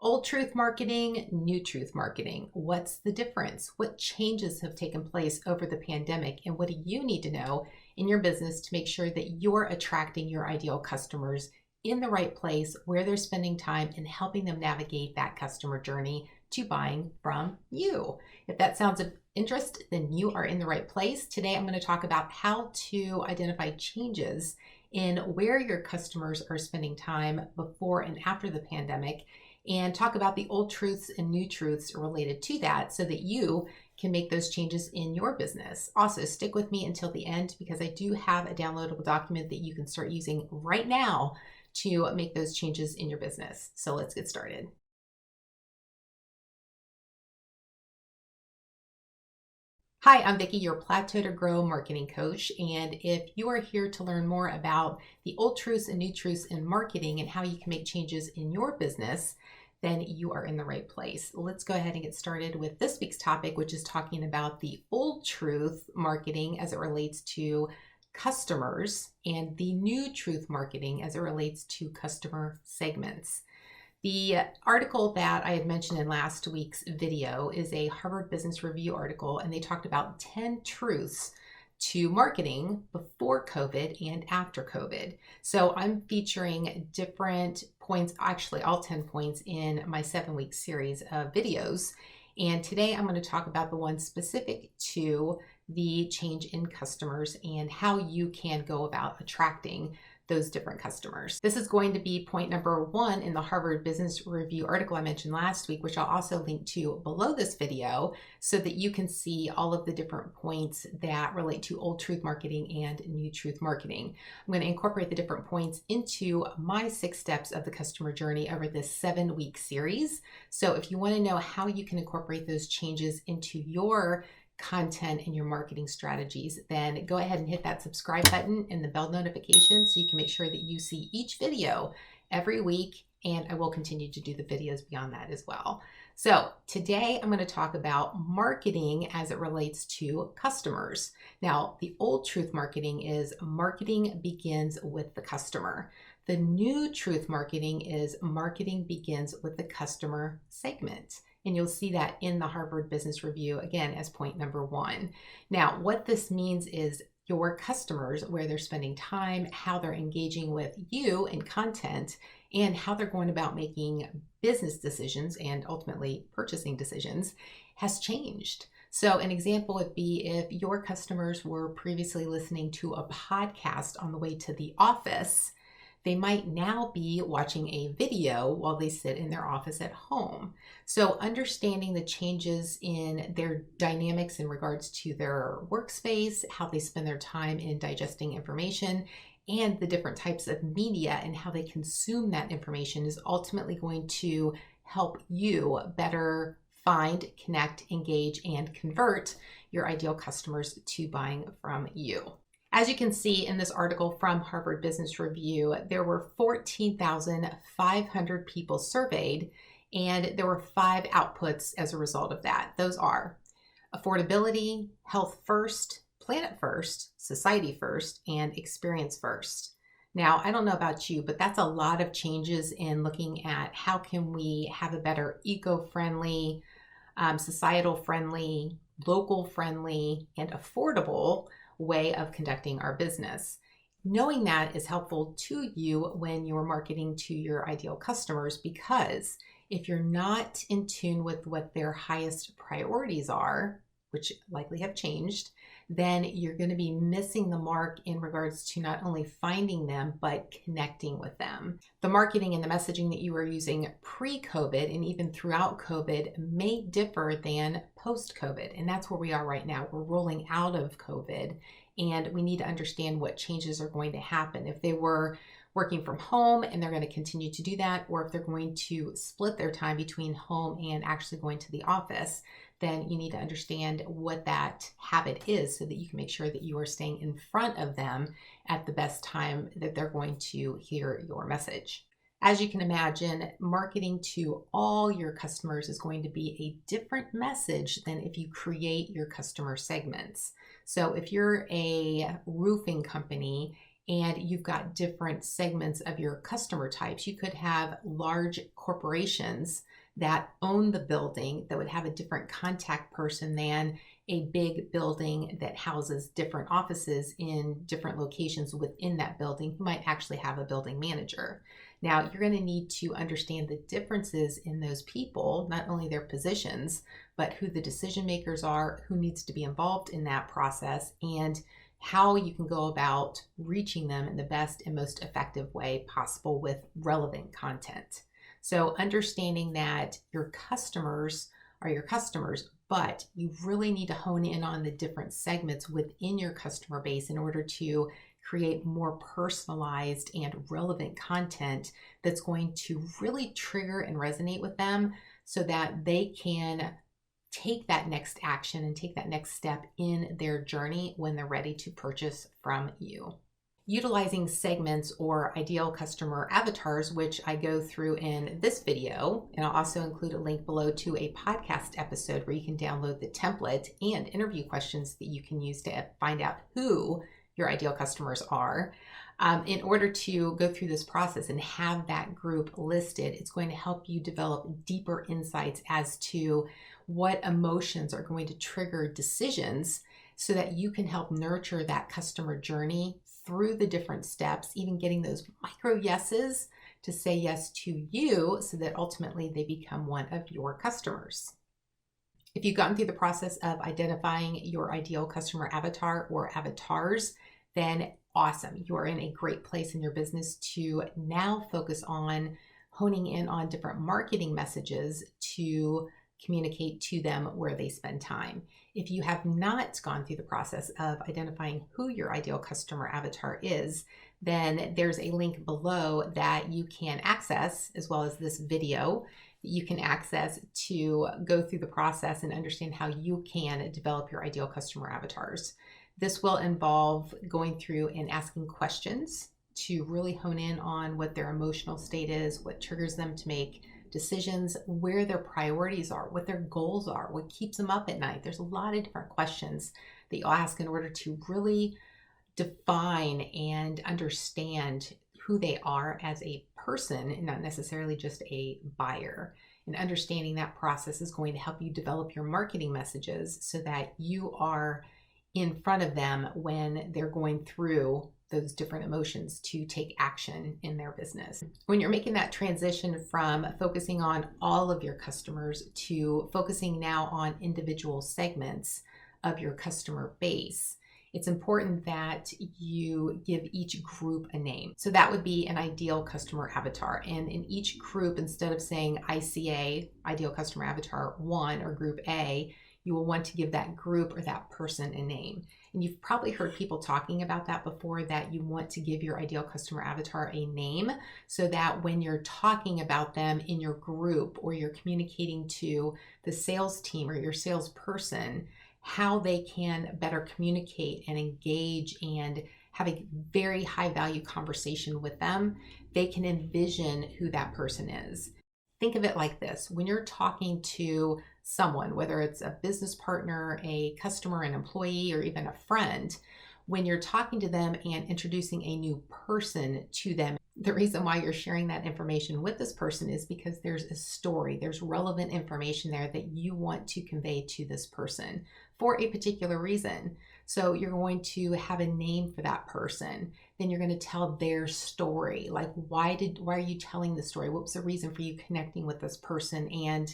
Old truth marketing, new truth marketing. What's the difference? What changes have taken place over the pandemic? And what do you need to know in your business to make sure that you're attracting your ideal customers in the right place where they're spending time and helping them navigate that customer journey to buying from you? If that sounds of interest, then you are in the right place. Today, I'm going to talk about how to identify changes in where your customers are spending time before and after the pandemic, and talk about the old truths and new truths related to that so that you can make those changes in your business. Also, stick with me until the end because I do have a downloadable document that you can start using right now to make those changes in your business. So let's get started. Hi, I'm Vicki, your Plateau to Grow marketing coach. And if you are here to learn more about the old truths and new truths in marketing and how you can make changes in your business, then you are in the right place. Let's go ahead and get started with this week's topic, which is talking about the old truth marketing as it relates to customers and the new truth marketing as it relates to customer segments. The article that I had mentioned in last week's video is a Harvard Business Review article, and they talked about 10 truths to marketing before COVID and after COVID. So I'm featuring different points, actually all 10 points in my 7-week series of videos. And today I'm going to talk about the one specific to the change in customers and how you can go about attracting those different customers. This is going to be point number 1 in the Harvard Business Review article I mentioned last week, which I'll also link to below this video so that you can see all of the different points that relate to old truth marketing and new truth marketing. I'm going to incorporate the different points into my 6 steps of the customer journey over this 7-week series. So if you want to know how you can incorporate those changes into your content and your marketing strategies, then go ahead and hit that subscribe button and the bell notification so you can make sure that you see each video every week, and I will continue to do the videos beyond that as well. So today I'm going to talk about marketing as it relates to customers. Now, the old truth marketing is marketing begins with the customer. The new truth marketing is marketing begins with the customer segment. And you'll see that in the Harvard Business Review, again, as point number 1. Now, what this means is your customers, where they're spending time, how they're engaging with you in content, and how they're going about making business decisions and ultimately purchasing decisions has changed. So an example would be if your customers were previously listening to a podcast on the way to the office, they might now be watching a video while they sit in their office at home. So understanding the changes in their dynamics in regards to their workspace, how they spend their time in digesting information, and the different types of media and how they consume that information is ultimately going to help you better find, connect, engage, and convert your ideal customers to buying from you. As you can see in this article from Harvard Business Review, there were 14,500 people surveyed, and there were 5 outputs as a result of that. Those are affordability, health first, planet first, society first, and experience first. Now, I don't know about you, but that's a lot of changes in looking at how can we have a better eco-friendly, societal-friendly, local-friendly, and affordable way of conducting our business. Knowing that is helpful to you when you're marketing to your ideal customers, because if you're not in tune with what their highest priorities are, which likely have changed, then you're going to be missing the mark in regards to not only finding them, but connecting with them. The marketing and the messaging that you were using pre-COVID and even throughout COVID may differ than post-COVID. And that's where we are right now. We're rolling out of COVID, and we need to understand what changes are going to happen. If they were working from home and they're going to continue to do that, or if they're going to split their time between home and actually going to the office, then you need to understand what that habit is so that you can make sure that you are staying in front of them at the best time that they're going to hear your message. As you can imagine, marketing to all your customers is going to be a different message than if you create your customer segments. So if you're a roofing company and you've got different segments of your customer types. You could have large corporations that own the building that would have a different contact person than a big building that houses different offices in different locations within that building, who might actually have a building manager. Now, you're going to need to understand the differences in those people, not only their positions, but who the decision makers are, who needs to be involved in that process, and how you can go about reaching them in the best and most effective way possible with relevant content. So understanding that your customers are your customers, but you really need to hone in on the different segments within your customer base in order to create more personalized and relevant content that's going to really trigger and resonate with them so that they can take that next action and take that next step in their journey when they're ready to purchase from you. Utilizing segments or ideal customer avatars, which I go through in this video, and I'll also include a link below to a podcast episode where you can download the template and interview questions that you can use to find out who your ideal customers are. In order to go through this process and have that group listed, it's going to help you develop deeper insights as to what emotions are going to trigger decisions so that you can help nurture that customer journey through the different steps, even getting those micro yeses to say yes to you so that ultimately they become one of your customers. If you've gotten through the process of identifying your ideal customer avatar or avatars, then awesome. You are in a great place in your business to now focus on honing in on different marketing messages to communicate to them where they spend time. If you have not gone through the process of identifying who your ideal customer avatar is, then there's a link below that you can access, as well as this video that you can access to go through the process and understand how you can develop your ideal customer avatars. This will involve going through and asking questions to really hone in on what their emotional state is, what triggers them to make decisions, where their priorities are, what their goals are, what keeps them up at night. There's a lot of different questions that you'll ask in order to really define and understand who they are as a person and not necessarily just a buyer. And understanding that process is going to help you develop your marketing messages so that you are in front of them when they're going through those different emotions to take action in their business. When you're making that transition from focusing on all of your customers to focusing now on individual segments of your customer base, it's important that you give each group a name. So that would be an ideal customer avatar. And in each group, instead of saying ICA, ideal customer avatar 1 or group A, you will want to give that group or that person a name. And you've probably heard people talking about that before, that you want to give your ideal customer avatar a name so that when you're talking about them in your group or you're communicating to the sales team or your salesperson, how they can better communicate and engage and have a very high value conversation with them, they can envision who that person is. Think of it like this. When you're talking to someone, whether it's a business partner, a customer, an employee, or even a friend, when you're talking to them and introducing a new person to them, the reason why you're sharing that information with this person is because there's a story, there's relevant information there that you want to convey to this person for a particular reason. So you're going to have a name for that person. Then you're going to tell their story. Like, why are you telling the story? What was the reason for you connecting with this person? And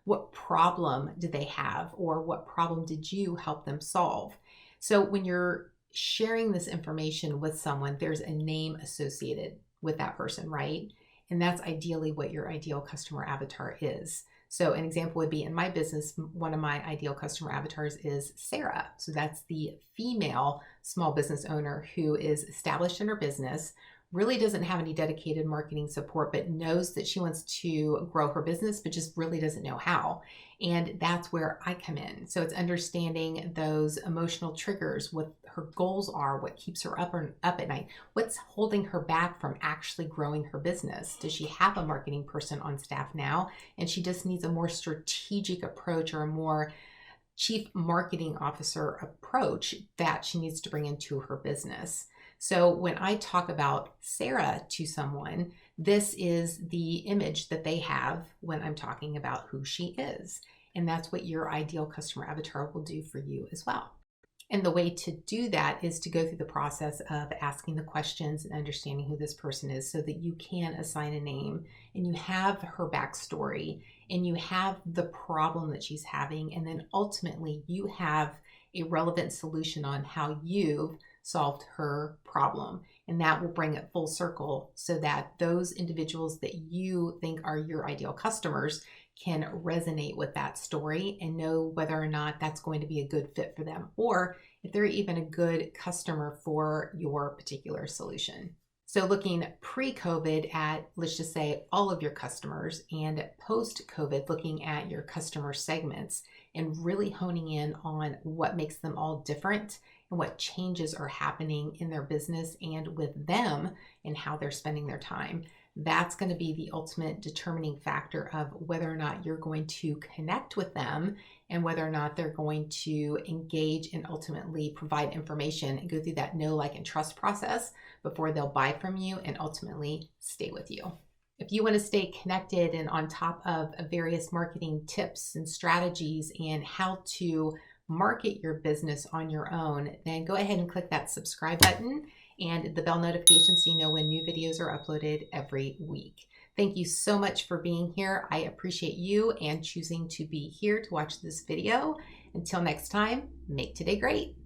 what problem did they have? Or what problem did you help them solve? So when you're sharing this information with someone, there's a name associated with that person, right? And that's ideally what your ideal customer avatar is. So an example would be in my business, one of my ideal customer avatars is Sarah. So that's the female small business owner who is established in her business, really doesn't have any dedicated marketing support, but knows that she wants to grow her business, but just really doesn't know how. And that's where I come in. So it's understanding those emotional triggers, what her goals are, what keeps her up at night, what's holding her back from actually growing her business. Does she have a marketing person on staff now? And she just needs a more strategic approach or a more chief marketing officer approach that she needs to bring into her business. So when I talk about Sarah to someone, this is the image that they have when I'm talking about who she is. And that's what your ideal customer avatar will do for you as well. And the way to do that is to go through the process of asking the questions and understanding who this person is so that you can assign a name and you have her backstory and you have the problem that she's having. And then ultimately you have a relevant solution on how you've solved her problem. And that will bring it full circle so that those individuals that you think are your ideal customers can resonate with that story and know whether or not that's going to be a good fit for them, or if they're even a good customer for your particular solution. So looking pre-COVID at, let's just say, all of your customers, and post-COVID looking at your customer segments and really honing in on what makes them all different and what changes are happening in their business and with them and how they're spending their time. That's going to be the ultimate determining factor of whether or not you're going to connect with them and whether or not they're going to engage and ultimately provide information and go through that know, like, and trust process before they'll buy from you and ultimately stay with you. If you want to stay connected and on top of various marketing tips and strategies and how to market your business on your own, then go ahead and click that subscribe button and the bell notification so you know when new videos are uploaded every week. Thank you so much for being here. I appreciate you and choosing to be here to watch this video. Until next time, make today great.